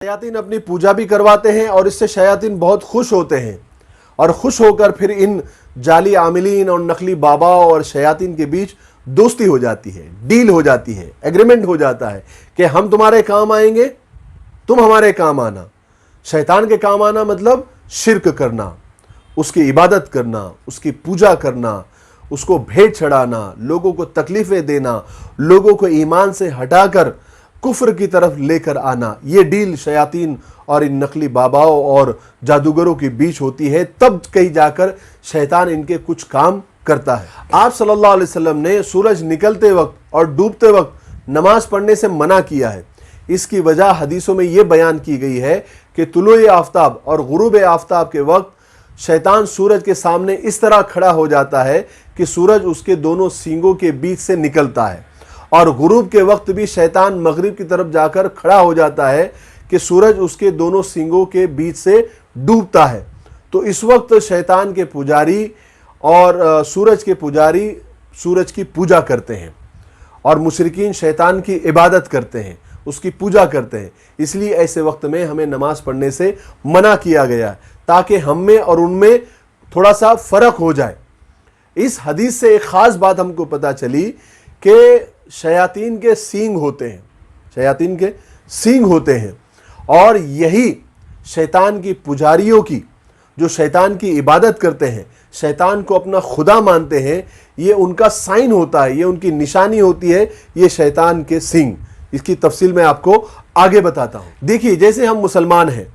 शयातीन अपनी पूजा भी करवाते हैं और इससे शयातीन बहुत खुश होते हैं और खुश होकर फिर इन जाली आमिलीन और नकली बाबाओं और शयातीन के बीच दोस्ती हो जाती है, डील हो जाती है, एग्रीमेंट हो जाता है कि हम तुम्हारे काम आएंगे, तुम हमारे काम आना। शैतान के काम आना मतलब शिर्क करना, उसकी इबादत करना, उसकी पूजा करना, उसको भेंट चढ़ाना, लोगों को तकलीफें देना, लोगों को ईमान से हटाकर कुफ्र की तरफ लेकर आना। ये डील शयातीन और इन नकली बाबाओं और जादूगरों के बीच होती है। तब कहीं जाकर शैतान इनके कुछ काम करता है। आप सल्लल्लाहु अलैहि वसल्लम ने सूरज निकलते वक्त और डूबते वक्त नमाज पढ़ने से मना किया है। इसकी वजह हदीसों में ये बयान की गई है कि तुलूए आफ्ताब और गुरूब आफ्ताब के वक्त शैतान सूरज के सामने इस तरह खड़ा हो जाता है कि सूरज उसके दोनों सींगों के बीच से निकलता है, और गुरूब के वक्त भी शैतान मगरिब की तरफ जाकर खड़ा हो जाता है कि सूरज उसके दोनों सींगों के बीच से डूबता है। तो इस वक्त शैतान के पुजारी और सूरज के पुजारी सूरज की पूजा करते हैं और मुशरिकीन शैतान की इबादत करते हैं, उसकी पूजा करते हैं। इसलिए ऐसे वक्त में हमें नमाज पढ़ने से मना किया गया ताकि हम में और उनमें थोड़ा सा फ़र्क हो जाए। इस हदीस से एक ख़ास बात हमको पता चली कि शयातीन के सींग होते हैं, शयातीन के सींग होते हैं, और यही शैतान की पुजारियों की, जो शैतान की इबादत करते हैं, शैतान को अपना खुदा मानते हैं, ये उनका साइन होता है, ये उनकी निशानी होती है, ये शैतान के सींग। इसकी तफसील मैं आपको आगे बताता हूँ। देखिए, जैसे हम मुसलमान हैं,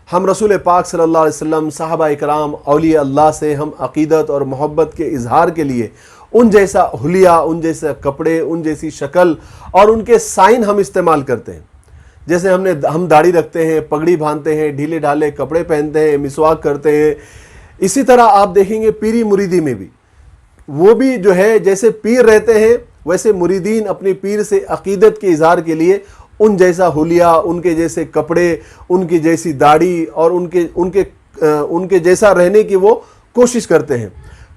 हम रसूल पाक सल्लल्लाहु अलैहि वसल्लम, सहाबा इकराम, औलिया अल्लाह से हम अकीदत और मोहब्बत के इजहार के लिए उन जैसा हुलिया, उन जैसे कपड़े, उन जैसी शक्ल और उनके साइन हम इस्तेमाल करते हैं। जैसे हम दाढ़ी रखते हैं, पगड़ी बांधते हैं, ढीले ढाले कपड़े पहनते हैं, मिसवाक करते हैं। इसी तरह आप देखेंगे पीरी मुरीदी में भी, वो भी जो है जैसे पीर रहते हैं वैसे मुरीदीन अपनी पीर से अकीदत के इजहार के लिए उन जैसा हुलिया, उनके जैसे कपड़े, उनकी जैसी दाढ़ी और उनके जैसा रहने की वो कोशिश करते हैं।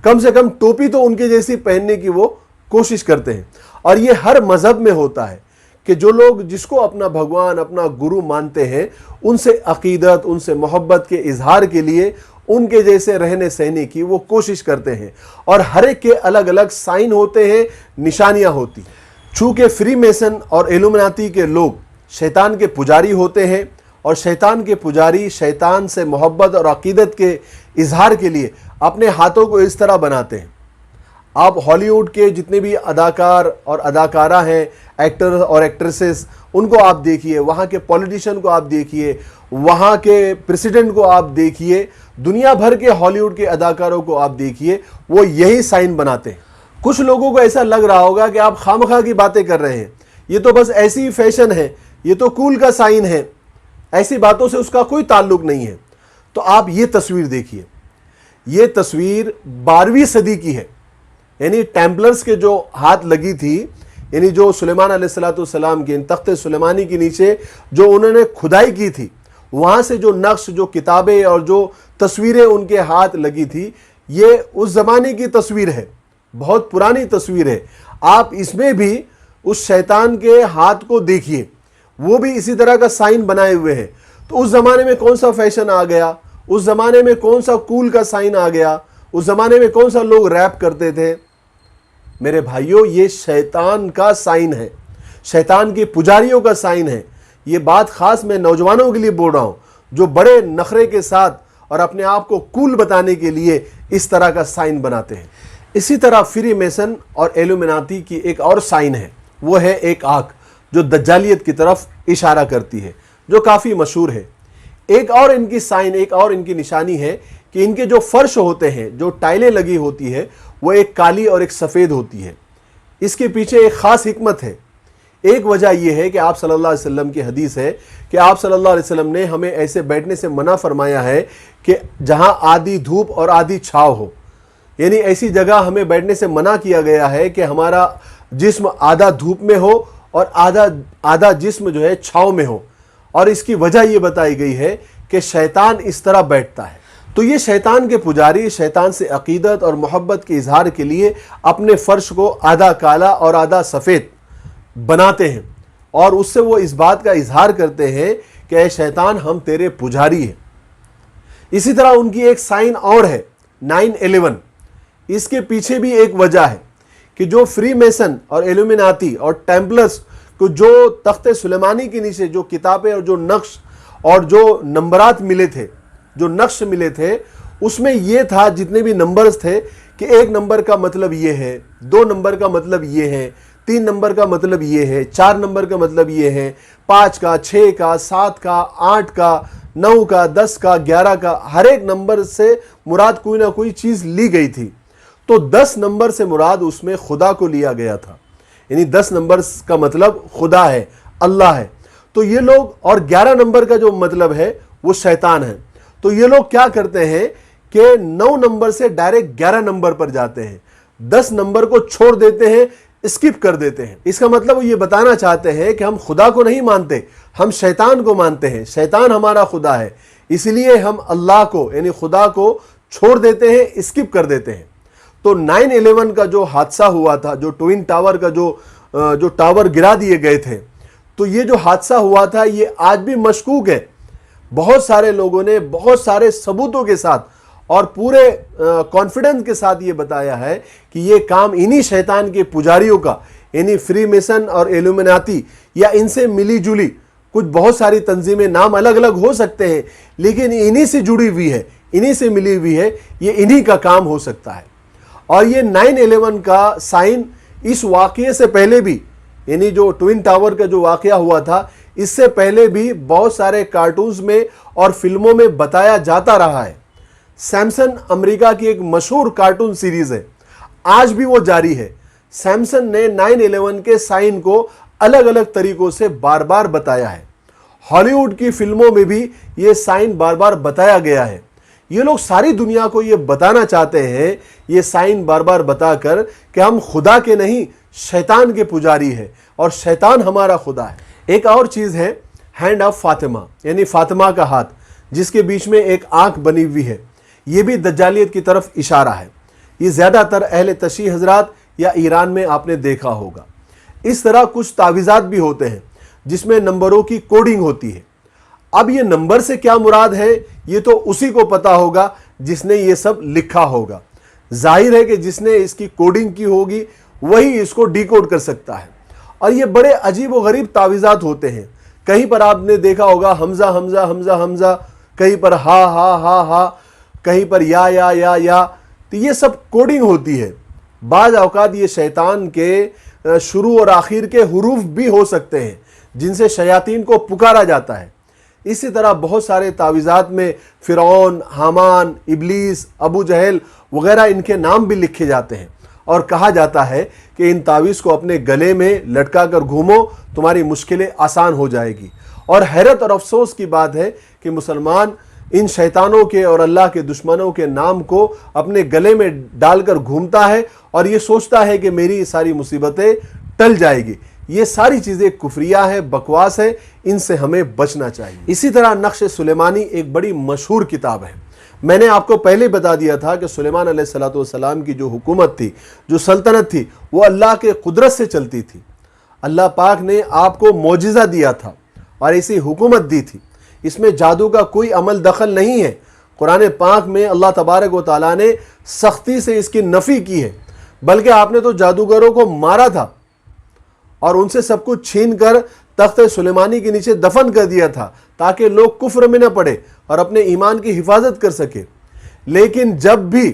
कम से कम टोपी तो उनके जैसी पहनने की वो कोशिश करते हैं। और ये हर मज़हब में होता है कि जो लोग जिसको अपना भगवान, अपना गुरु मानते हैं, उनसे अकीदत, उनसे मोहब्बत के इजहार के लिए उनके जैसे रहने सहने की वो कोशिश करते हैं। और हर एक के अलग अलग साइन होते हैं, निशानियां होती हैं। चूँकि फ्री मेसन और इल्यूमिनाती के लोग शैतान के पुजारी होते हैं और शैतान के पुजारी शैतान से मोहब्बत और अकीदत के इजहार के लिए अपने हाथों को इस तरह बनाते हैं। आप हॉलीवुड के जितने भी अदाकार और अदाकारा हैं, एक्टर और एक्ट्रेसेस, उनको आप देखिए, वहाँ के पॉलिटिशियन को आप देखिए, वहाँ के प्रेसिडेंट को आप देखिए, दुनिया भर के हॉलीवुड के अदाकारों को आप देखिए, वो यही साइन बनाते हैं। कुछ लोगों को ऐसा लग रहा होगा कि आप खामखा की बातें कर रहे हैं, ये तो बस ऐसी ही फैशन है, ये तो कूल का साइन है, ऐसी बातों से उसका कोई ताल्लुक नहीं है। तो आप ये तस्वीर देखिए, ये तस्वीर 12वीं सदी की है, यानी टेम्पलर्स के जो हाथ लगी थी, यानी जो सुलेमान अलैहिस्सलाम के तख्त सुलेमानी के नीचे जो उन्होंने खुदाई की थी, वहाँ से जो नक्श, जो किताबें और जो तस्वीरें उनके हाथ लगी थी, ये उस ज़माने की तस्वीर है, बहुत पुरानी तस्वीर है। आप इसमें भी उस शैतान के हाथ को देखिए, वो भी इसी तरह का साइन बनाए हुए हैं। तो उस ज़माने में कौन सा फैशन आ गया, उस ज़माने में कौन सा कूल का साइन आ गया, उस ज़माने में कौन सा लोग रैप करते थे। मेरे भाइयों, ये शैतान का साइन है, शैतान के पुजारियों का साइन है। ये बात ख़ास मैं नौजवानों के लिए बोल रहा हूँ, जो बड़े नखरे के साथ और अपने आप को कूल बताने के लिए इस तरह का साइन बनाते हैं। इसी तरह फ्री मेसन और इल्यूमिनाती की एक और साइन है, वो है एक आँख जो दज्जालियत की तरफ इशारा करती है, जो काफ़ी मशहूर है। एक और इनकी साइन, एक और इनकी निशानी है कि इनके जो फर्श होते हैं, जो टाइलें लगी होती है, वो एक काली और एक सफ़ेद होती है। इसके पीछे एक ख़ास हिकमत है। एक वजह यह है कि आप सल्लल्लाहु अलैहि वसल्लम की हदीस है कि आप सल्लल्लाहु अलैहि वसल्लम ने हमें ऐसे बैठने से मना फरमाया है कि जहाँ आधी धूप और आधी छाँव हो, यानी ऐसी जगह हमें बैठने से मना किया गया है कि हमारा जिस्म आधा धूप में हो और आधा जिस्म जो है छाँव में हो। और इसकी वजह यह बताई गई है कि शैतान इस तरह बैठता है। तो ये शैतान के पुजारी शैतान से अकीदत और मोहब्बत के इजहार के लिए अपने फर्श को आधा काला और आधा सफ़ेद बनाते हैं और उससे वो इस बात का इजहार करते हैं کہ اے شیطان ہم تیرے پجاری ہیں۔ اسی طرح ان کی ایک سائن اور ہے 9/11۔ اس کے پیچھے بھی ایک وجہ ہے کہ جو فری میسن اور ایلومیناتی اور ٹیمپلرز کو جو تخت سلیمانی کے نیچے جو کتابیں اور جو نقش اور جو نمبرات ملے تھے، جو نقش ملے تھے، اس میں یہ تھا، جتنے بھی نمبرز تھے، کہ 1 نمبر کا مطلب یہ ہے، 2 نمبر کا مطلب یہ ہے، 3 نمبر کا مطلب یہ ہے، 4 نمبر کا مطلب یہ ہے، 5 کا، 6 کا، 7 کا، 8 کا، 9 کا، 10 کا، 11 کا، ہر ایک نمبر سے مراد کوئی نہ کوئی چیز لی گئی تھی۔ تو 10 نمبر سے مراد اس میں خدا کو لیا گیا تھا، یعنی 10 نمبر کا مطلب خدا ہے، اللہ ہے۔ تو یہ لوگ، اور 11 نمبر کا جو مطلب ہے وہ شیطان ہے۔ تو یہ لوگ کیا کرتے ہیں کہ 9 نمبر سے ڈائریکٹ 11 نمبر پر جاتے ہیں، 10 نمبر کو چھوڑ دیتے ہیں، اسکپ کر دیتے ہیں۔ اس کا مطلب وہ یہ بتانا چاہتے ہیں کہ ہم خدا کو نہیں مانتے، ہم شیطان کو مانتے ہیں، شیطان ہمارا خدا ہے، اس لیے ہم اللہ کو یعنی خدا کو چھوڑ دیتے ہیں، اسکپ کر دیتے ہیں۔ تو 9/11 کا جو حادثہ ہوا تھا، جو ٹوئن ٹاور کا جو ٹاور گرا دیے گئے تھے، تو یہ جو حادثہ ہوا تھا یہ آج بھی مشکوک ہے۔ بہت سارے لوگوں نے بہت سارے ثبوتوں کے ساتھ اور پورے کانفیڈنس کے ساتھ یہ بتایا ہے کہ یہ کام انہی شیطان کے پجاریوں کا، یعنی فری میسن اور ایلومیناتی یا ان سے ملی جلی کچھ بہت ساری تنظیمیں، نام الگ الگ ہو سکتے ہیں لیکن انہی سے جڑی ہوئی ہے، انہی سے ملی ہوئی ہے، یہ انہی کا کام ہو سکتا ہے۔ اور یہ 9/11 کا سائن اس واقعے سے پہلے بھی، یعنی جو ٹوئن ٹاور کا جو واقعہ ہوا تھا، اس سے پہلے بھی بہت سارے کارٹونز میں اور فلموں میں بتایا جاتا رہا ہے۔ سیمسن امریکہ کی ایک مشہور کارٹون سیریز ہے، آج بھی وہ جاری ہے۔ سیمسن نے 9/11 کے سائن کو الگ الگ طریقوں سے بار بار بتایا ہے۔ ہالی ووڈ کی فلموں میں بھی یہ سائن بار بار بتایا گیا ہے۔ یہ لوگ ساری دنیا کو یہ بتانا چاہتے ہیں، یہ سائن بار بار بتا کر، کہ ہم خدا کے نہیں شیطان کے پجاری ہیں اور شیطان ہمارا خدا ہے۔ ایک اور چیز ہے ہینڈ آف فاطمہ، یعنی فاطمہ کا ہاتھ، جس کے بیچ میں ایک آنکھ بنی ہوئی ہے۔ یہ بھی دجالیت کی طرف اشارہ ہے۔ یہ زیادہ تر اہل تشیع حضرات یا ایران میں آپ نے دیکھا ہوگا۔ اس طرح کچھ تعویذات بھی ہوتے ہیں جس میں نمبروں کی کوڈنگ ہوتی ہے۔ اب یہ نمبر سے کیا مراد ہے یہ تو اسی کو پتا ہوگا جس نے یہ سب لکھا ہوگا۔ ظاہر ہے کہ جس نے اس کی کوڈنگ کی ہوگی وہی اس کو ڈی کوڈ کر سکتا ہے۔ اور یہ بڑے عجیب و غریب تعویذات ہوتے ہیں۔ کہیں پر آپ نے دیکھا ہوگا حمزہ حمزہ حمزہ حمزہ، کہیں پر ہا ہا ہا ہا، کہیں پر یا، تو یہ سب کوڈنگ ہوتی ہے۔ بعض اوقات یہ شیطان کے شروع اور آخر کے حروف بھی ہو سکتے ہیں جن سے شیاطین کو پکارا جاتا ہے۔ اسی طرح بہت سارے تعویذات میں فرعون، حامان، ابلیس، ابو جہل وغیرہ ان کے نام بھی لکھے جاتے ہیں، اور کہا جاتا ہے کہ ان تعویذ کو اپنے گلے میں لٹکا کر گھومو، تمہاری مشکلیں آسان ہو جائے گی۔ اور حیرت اور افسوس کی بات ہے کہ مسلمان ان شیطانوں کے اور اللہ کے دشمنوں کے نام کو اپنے گلے میں ڈال کر گھومتا ہے اور یہ سوچتا ہے کہ میری ساری مصیبتیں ٹل جائے گی۔ یہ ساری چیزیں کفریہ ہے، بکواس ہے، ان سے ہمیں بچنا چاہیے۔ اسی طرح نقش سلیمانی ایک بڑی مشہور کتاب ہے۔ میں نے آپ کو پہلے بتا دیا تھا کہ سلیمان علیہ السلام کی جو حکومت تھی، جو سلطنت تھی، وہ اللہ کے قدرت سے چلتی تھی۔ اللہ پاک نے آپ کو معجزہ دیا تھا اور ایسی حکومت دی تھی۔ اس میں جادو کا کوئی عمل دخل نہیں ہے۔ قرآن پاک میں اللہ تبارک و تعالیٰ نے سختی سے اس کی نفی کی ہے، بلکہ آپ نے تو جادوگروں کو مارا تھا اور ان سے سب کچھ چھین کر تخت سلیمانی کے نیچے دفن کر دیا تھا تاکہ لوگ کفر میں نہ پڑے اور اپنے ایمان کی حفاظت کر سکے۔ لیکن جب بھی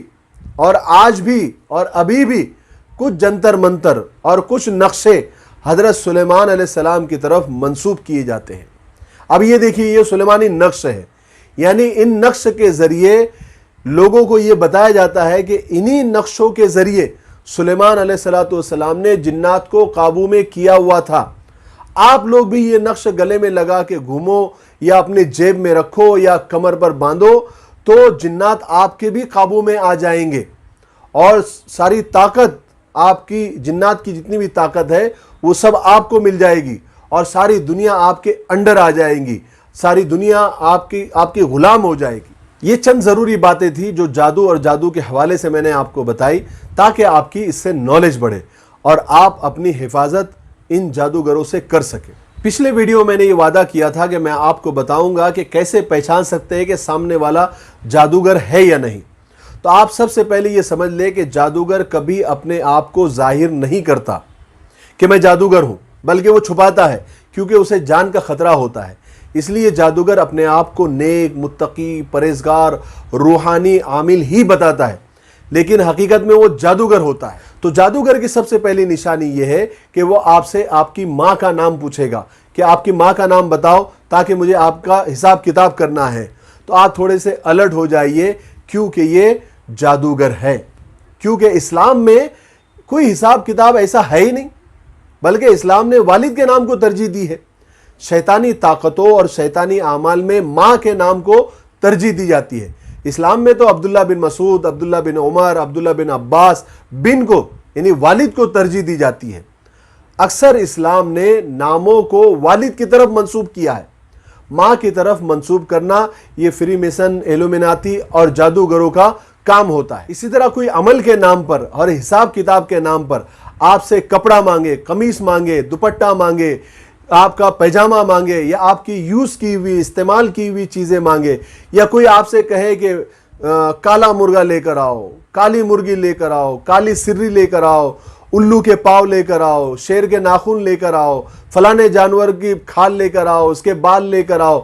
اور آج بھی اور ابھی بھی کچھ جنتر منتر اور کچھ نقشے حضرت سلیمان علیہ السلام کی طرف منسوب کیے جاتے ہیں۔ اب یہ دیکھیے، یہ سلیمانی نقش ہے، یعنی ان نقش کے ذریعے لوگوں کو یہ بتایا جاتا ہے کہ انہی نقشوں کے ذریعے سلیمان علیہ السلام نے جنات کو قابو میں کیا ہوا تھا۔ آپ لوگ بھی یہ نقش گلے میں لگا کے گھومو یا اپنے جیب میں رکھو یا کمر پر باندھو تو جنات آپ کے بھی قابو میں آ جائیں گے، اور ساری طاقت آپ کی، جنات کی جتنی بھی طاقت ہے وہ سب آپ کو مل جائے گی، اور ساری دنیا آپ کے انڈر آ جائیں گی، ساری دنیا آپ کی غلام ہو جائے گی۔ یہ چند ضروری باتیں تھیں جو جادو اور جادو کے حوالے سے میں نے آپ کو بتائی تاکہ آپ کی اس سے نالج بڑھے اور آپ اپنی حفاظت ان جادوگروں سے کر سکیں۔ पिछले वीडियो मैंने ये वादा किया था कि मैं आपको बताऊंगा कि कैसे पहचान सकते हैं कि सामने वाला जादूगर है या नहीं। तो आप सबसे पहले ये समझ लें कि जादूगर कभी अपने आप को जाहिर नहीं करता कि मैं जादूगर हूं, बल्कि वो छुपाता है क्योंकि उसे जान का खतरा होता है। इसलिए जादूगर अपने आप को नेक, मुत्तकी, परहेजगार, रूहानी, आमिल ही बताता है, लेकिन हकीकत में वो जादूगर होता है। तो जादूगर की सबसे पहली निशानी ये है कि वो आपसे आपकी माँ का नाम पूछेगा कि आपकी माँ का नाम बताओ ताकि मुझे आपका हिसाब किताब करना है। तो आप थोड़े से अलर्ट हो जाइए क्योंकि ये जादूगर है, क्योंकि इस्लाम में कोई हिसाब किताब ऐसा है ही नहीं, बल्कि इस्लाम ने वालिद के नाम को तरजीह दी है। शैतानी ताकतों और शैतानी आमाल में माँ के नाम को तरजीह दी जाती है। इस्लाम में तो अब्दुल्ला बिन मसूद, अब्दुल्ला बिन उमर, अब्दुल्ला बिन अब्बास बिन को यानी वालिद को तरजीह दी जाती है। अक्सर इस्लाम ने नामों को वालिद की तरफ मंसूब किया है। माँ की तरफ मंसूब करना ये फ्री मेसन, इल्यूमिनाती और जादूगरों का काम होता है। इसी तरह कोई अमल के नाम पर और हिसाब किताब के नाम पर आपसे कपड़ा मांगे, कमीज मांगे, दुपट्टा मांगे, आपका पैजामा मांगे या आपकी यूज की हुई, इस्तेमाल की हुई चीजें मांगे, या कोई आपसे कहे कि काला मुर्गा लेकर आओ, काली मुर्गी लेकर आओ, काली सिर्री लेकर आओ, उल्लू के पाव लेकर आओ, शेर के नाखून लेकर आओ, फलाने जानवर की खाल लेकर आओ, उसके बाल लेकर आओ,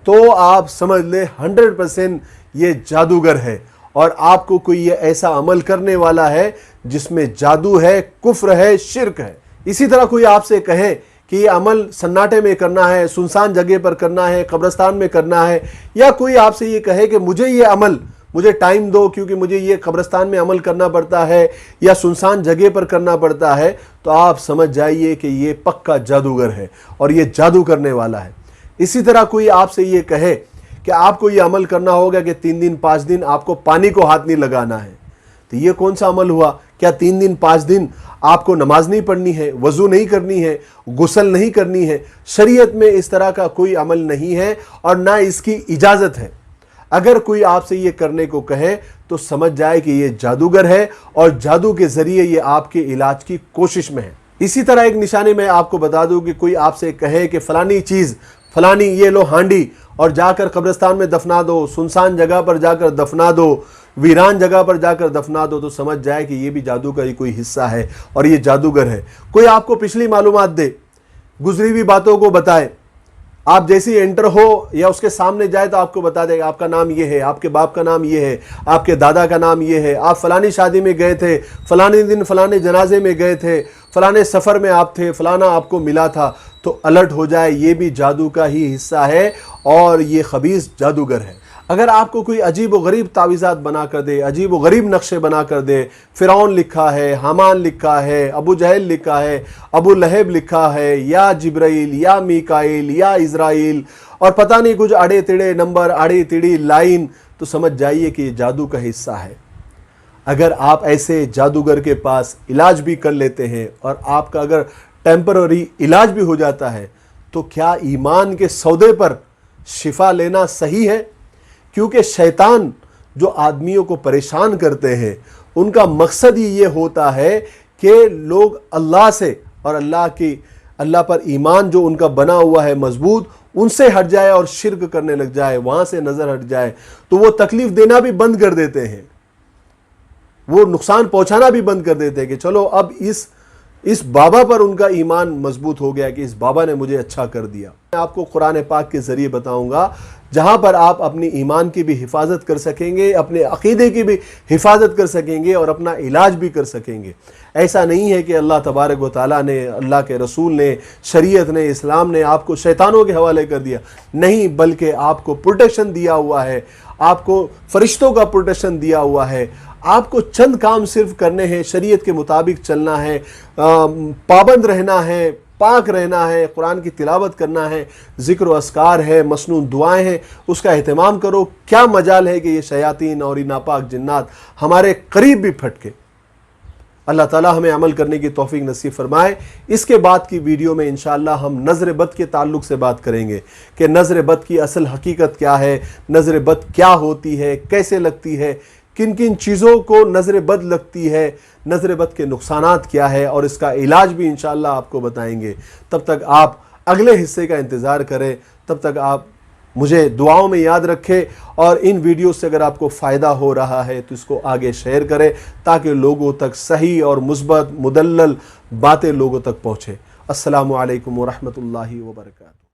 तो आप समझ ले 100% ये जादूगर है और आपको कोई ये ऐसा अमल करने वाला है जिसमें जादू है, कुफ्र है, शिर्क है। इसी तरह कोई आपसे कहे कि ये अमल सन्नाटे में करना है, सुनसान जगह पर करना है, कब्रिस्तान में करना है, या कोई आपसे ये कहे कि मुझे ये अमल, मुझे टाइम दो क्योंकि मुझे ये कब्रिस्तान में अमल करना पड़ता है या सुनसान जगह पर करना पड़ता है, तो आप समझ जाइए कि ये पक्का जादूगर है और ये जादू करने वाला है। इसी तरह कोई आपसे ये कहे कि आपको ये अमल करना होगा कि 3 दिन 5 दिन आपको पानी को हाथ नहीं लगाना है, तो ये कौन सा अमल हुआ? क्या 3 दिन 5 दिन आपको नमाज नहीं पढ़नी है, वजू नहीं करनी है, गुस्ल नहीं करनी है? शरीयत में इस तरह का कोई अमल नहीं है और ना इसकी इजाजत है। अगर कोई आपसे ये करने को कहे तो समझ जाए कि ये जादूगर है और जादू के जरिए ये आपके इलाज की कोशिश में है। इसी तरह एक निशानी मैं आपको बता दूं कि कोई आपसे कहे कि फलानी चीज, फलानी ये लो हांडी और जाकर कब्रिस्तान में दफना दो, सुनसान जगह पर जाकर दफना दो, वीरान जगह पर जाकर दफना दो, तो समझ जाए कि ये भी जादू का ही कोई हिस्सा है और ये जादूगर है। कोई आपको पिछली मालूमात दे, गुजरी हुई बातों को बताए, आप जैसे ही एंटर हो या उसके सामने जाए तो आपको बता देगा आपका नाम ये है, आपके बाप का नाम ये है, आपके दादा का नाम ये है, आप फलानी शादी में गए थे, फलाने दिन फलाने जनाजे में गए थे, फलाने सफ़र में आप थे, फलाना आपको मिला था, तो अलर्ट हो जाए ये भी जादू का ही हिस्सा है और ये खबीस जादूगर है। अगर आपको कोई अजीब व गरीब तावीज़ात बना कर दे, अजीब व गरीब नक्शे बना कर दे, फ़िरौन लिखा है, हामान लिखा है, अबू जहल लिखा है, अबू लहब लिखा है, या जिब्राइल या मीकाइल या इज़राइल, और पता नहीं कुछ आड़े तिड़े नंबर, आड़ी तिड़ी लाइन, तो समझ जाइए कि ये जादू का हिस्सा है। अगर आप ऐसे जादूगर के पास इलाज भी कर लेते हैं और आपका अगर टेम्पररी इलाज भी हो जाता है, तो क्या ईमान के सौदे पर शिफा लेना सही है? क्योंकि शैतान जो आदमियों को परेशान करते हैं उनका मकसद ही ये होता है कि लोग अल्लाह से और अल्लाह पर ईमान जो उनका बना हुआ है मजबूत, उनसे हट जाए और शिर्क करने लग जाए, वहाँ से नज़र हट जाए, तो वो तकलीफ देना भी बंद कर देते हैं, वो नुकसान पहुँचाना भी बंद कर देते हैं कि चलो अब इस बाबा पर उनका ईमान मजबूत हो गया कि इस बाबा ने मुझे अच्छा कर दिया। मैं आपको कुरान पाक के ज़रिए बताऊंगा जहां पर आप अपनी ईमान की भी हिफाजत कर सकेंगे, अपने अकीदे की भी हिफाजत कर सकेंगे और अपना इलाज भी कर सकेंगे। ऐसा नहीं है कि अल्लाह तबारक व तआला ने, अल्लाह के रसूल ने, शरीयत ने, इस्लाम ने आपको शैतानों के हवाले कर दिया, नहीं, बल्कि आपको प्रोटेक्शन दिया हुआ है, आपको फरिश्तों का प्रोटेक्शन दिया हुआ है। आपको चंद काम सिर्फ करने हैं, शरीयत के मुताबिक चलना है, पाबंद रहना है, पाक रहना है, कुरान की तिलावत करना है, ज़िक्र व अस्कार है, मसनून दुआएं हैं, उसका एहतमाम करो। क्या मजाल है कि ये शयातीन और ये नापाक जिन्नात हमारे करीब भी फटके। अल्लाह ताला हमें अमल करने की तौफीक नसीब फरमाए। इसके बाद की वीडियो में इंशाअल्लाह हम नज़र बद के ताल्लुक से बात करेंगे कि नज़र बद की असल हकीकत क्या है, नज़र बद क्या होती है, कैसे लगती है, किन किन चीज़ों को नज़र बद लगती है, नज़र बद के नुकसानात क्या है और इसका इलाज भी इंशाअल्लाह आपको बताएंगे। तब तक आप اگلے حصے کا انتظار کریں. تب تک آپ مجھے دعاؤں میں یاد رکھیں اور ان ویڈیو سے اگر آپ کو فائدہ ہو رہا ہے تو اس کو آگے شیئر کریں تاکہ لوگوں تک صحیح اور مثبت مدلل باتیں لوگوں تک پہنچے. السلام علیکم ورحمۃ اللہ وبرکاتہ.